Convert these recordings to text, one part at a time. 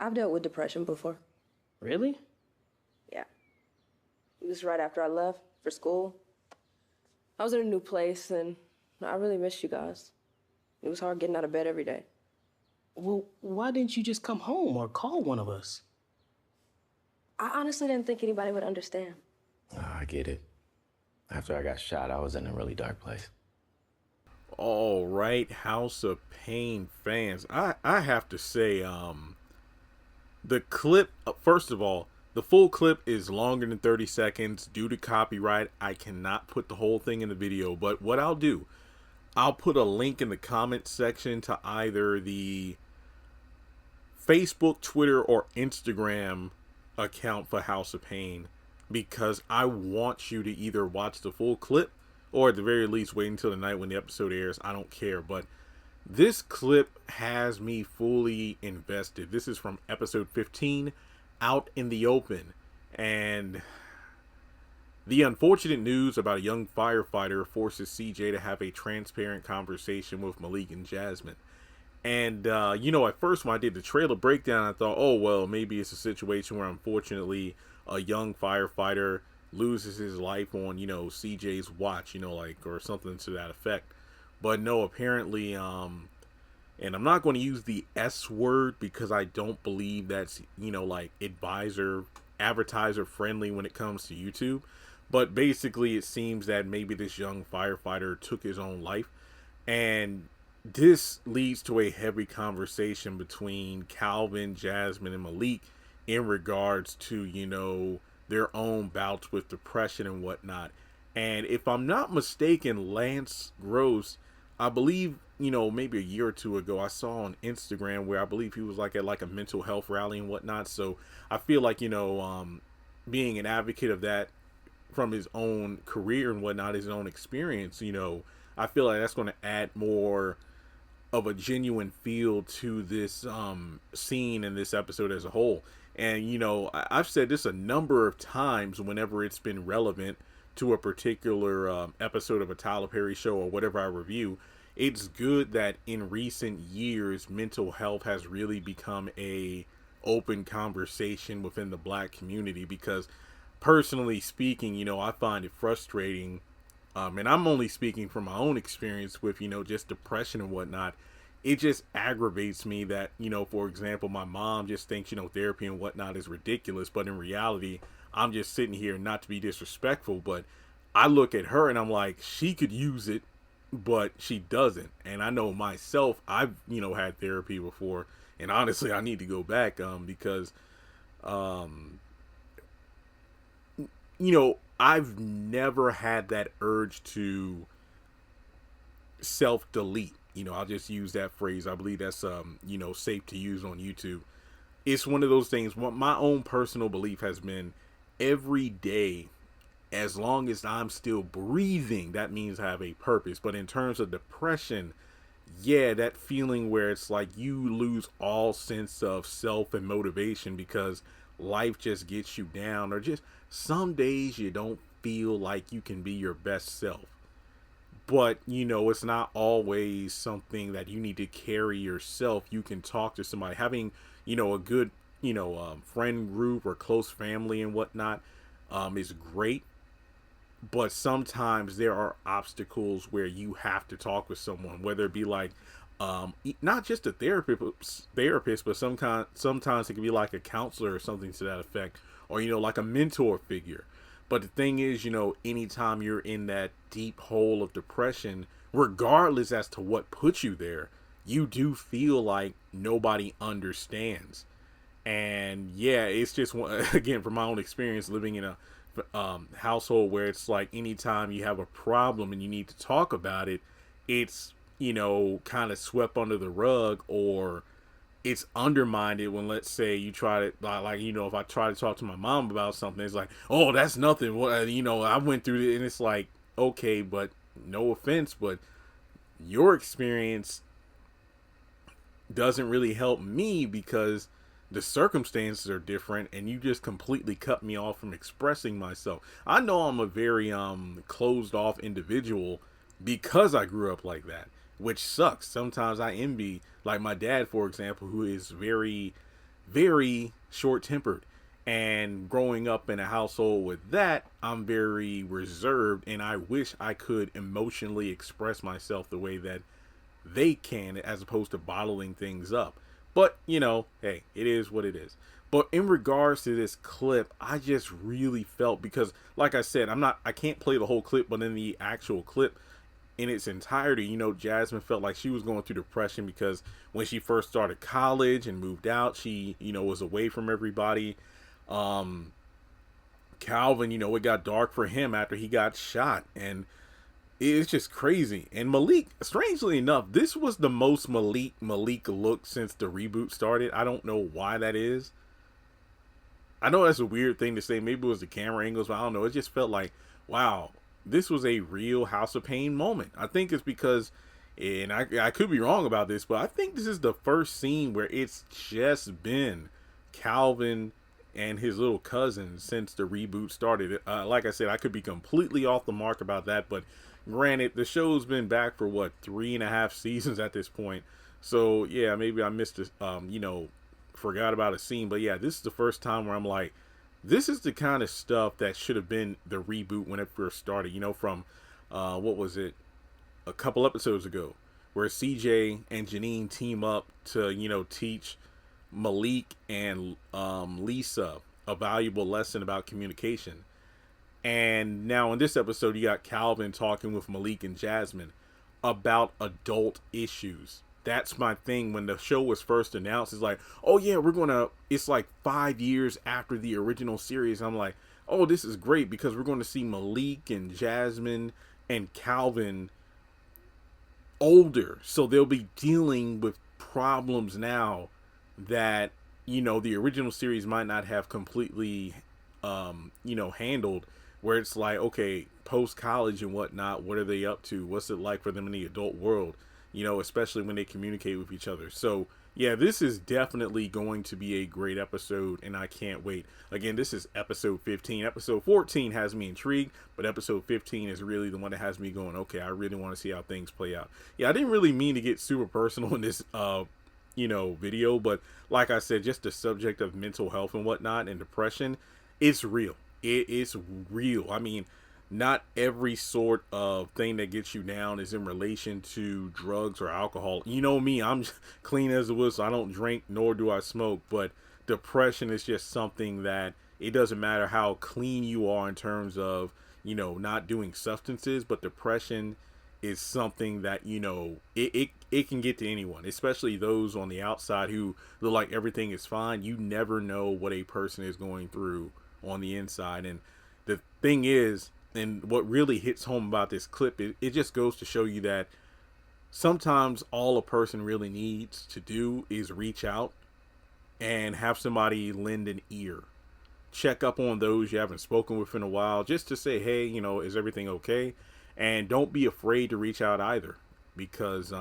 I've dealt with depression before. Really? Yeah. It was right after I left for school. I was in a new place, and I really missed you guys. It was hard getting out of bed every day. Well, why didn't you just come home or call one of us? I honestly didn't think anybody would understand. I get it. After I got shot, I was in a really dark place. All right, House of Payne fans. I have to say, the clip, first of all, the full clip is longer than 30 seconds due to copyright. I cannot put the whole thing in the video, but what I'll do, I'll put a link in the comment section to either the Facebook, Twitter, or Instagram account for House of Payne, because I want you to either watch the full clip or at the very least wait until the night when the episode airs. I don't care, but this clip has me fully invested. This is from episode 15, Out in the Open, and the unfortunate news about a young firefighter forces CJ to have a transparent conversation with Malik and Jazmine. And, at first when I did the trailer breakdown, I thought, oh, well, maybe it's a situation where unfortunately a young firefighter loses his life on, CJ's watch, or something to that effect. But no, apparently, and I'm not going to use the S word because I don't believe that's, advertiser friendly when it comes to YouTube. But basically, it seems that maybe this young firefighter took his own life. And this leads to a heavy conversation between Calvin, Jazmine, and Malik in regards to, their own bouts with depression and whatnot. And if I'm not mistaken, Lance Gross, I believe, maybe a year or two ago, I saw on Instagram where I believe he was at a mental health rally and whatnot. So I feel like, being an advocate of that from his own career and whatnot, his own experience, I feel like that's going to add more of a genuine feel to this scene in this episode as a whole. And, I've said this a number of times whenever it's been relevant to a particular episode of a Tyler Perry show or whatever I review. It's good that in recent years, mental health has really become a open conversation within the Black community, because personally speaking, I find it frustrating. And I'm only speaking from my own experience with, just depression and whatnot. It just aggravates me that, for example, my mom just thinks, therapy and whatnot is ridiculous. But in reality, I'm just sitting here, not to be disrespectful, but I look at her and I'm like, she could use it, but she doesn't. And I know myself, I've, had therapy before. And honestly, I need to go back because, I've never had that urge to self-delete. I'll just use that phrase. I believe that's, safe to use on YouTube. It's one of those things. My own personal belief has been every day, as long as I'm still breathing, that means I have a purpose. But in terms of depression, yeah, that feeling where it's like you lose all sense of self and motivation because life just gets you down, or just some days you don't feel like you can be your best self. But, it's not always something that you need to carry yourself. You can talk to somebody. Having, a good, friend group or close family and whatnot is great. But sometimes there are obstacles where you have to talk with someone, whether it be not just a therapist, but sometimes it can be like a counselor or something to that effect, or, like a mentor figure. But the thing is, anytime you're in that deep hole of depression, regardless as to what puts you there, you do feel like nobody understands. And yeah, it's just, again, from my own experience living in a household where it's like anytime you have a problem and you need to talk about it, it's, kind of swept under the rug, or it's undermined when, let's say, you try to, if I try to talk to my mom about something, it's like, oh, that's nothing. What, I went through it. And it's like, okay, but no offense, but your experience doesn't really help me because the circumstances are different, and you just completely cut me off from expressing myself. I know I'm a very closed off individual because I grew up like that, which sucks. Sometimes I envy, like my dad, for example, who is very very short-tempered. And growing up in a household with that, I'm very reserved, and I wish I could emotionally express myself the way that they can, as opposed to bottling things up. But, you know, hey, it is what it is. But in regards to this clip, I just really felt, because like I said, I can't play the whole clip, but in the actual clip in its entirety, you know, Jazmine felt like she was going through depression because when she first started college and moved out, she, you know, was away from everybody. Calvin, you know, it got dark for him after he got shot, and it's just crazy. And Malik, strangely enough, this was the most Malik look since the reboot started. I don't know why that is. I know that's a weird thing to say. Maybe it was the camera angles, but I don't know. It just felt like, wow, this was a real House of Payne moment. I think it's because, and I could be wrong about this, but I think this is the first scene where it's just been Calvin and his little cousin since the reboot started. Like I said, I could be completely off the mark about that, but granted, the show's been back for what, 3.5 seasons at this point. So yeah, maybe I missed it, you know, forgot about a scene. But yeah, this is the first time where I'm like, this is the kind of stuff that should have been the reboot when it first started, you know, from what was it, a couple episodes ago, where CJ and Janine team up to, you know, teach Malik and Lisa a valuable lesson about communication. And now in this episode, you got Calvin talking with Malik and Jazmine about adult issues. That's my thing. When the show was first announced, it's like, oh yeah, it's like 5 years after the original series. I'm like, oh, this is great, because we're going to see Malik and Jazmine and Calvin older. So they'll be dealing with problems now that, you know, the original series might not have completely, you know, handled, where it's like, okay, post college and whatnot, what are they up to? What's it like for them in the adult world? You know, especially when they communicate with each other. So yeah, this is definitely going to be a great episode, and I can't wait. Again, this is episode 15. Episode 14 has me intrigued, but episode 15 is really the one that has me going, okay, I really want to see how things play out. Yeah, I didn't really mean to get super personal in this, you know, video, but like I said, just the subject of mental health and whatnot and depression, it's real. It is real. I mean, not every sort of thing that gets you down is in relation to drugs or alcohol. You know me, I'm clean as a whistle. I don't drink, nor do I smoke, but depression is just something that it doesn't matter how clean you are in terms of, you know, not doing substances, but depression is something that, you know, it can get to anyone, especially those on the outside who look like everything is fine. You never know what a person is going through on the inside. And the thing is, and what really hits home about this clip, it just goes to show you that sometimes all a person really needs to do is reach out and have somebody lend an ear. Check up on those you haven't spoken with in a while, just to say, hey, you know, is everything okay? And don't be afraid to reach out either, because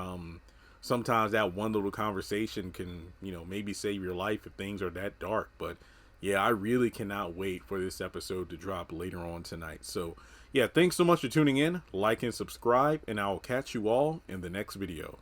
sometimes that one little conversation can, you know, maybe save your life if things are that dark. But yeah, I really cannot wait for this episode to drop later on tonight. So yeah, thanks so much for tuning in. Like and subscribe, and I'll catch you all in the next video.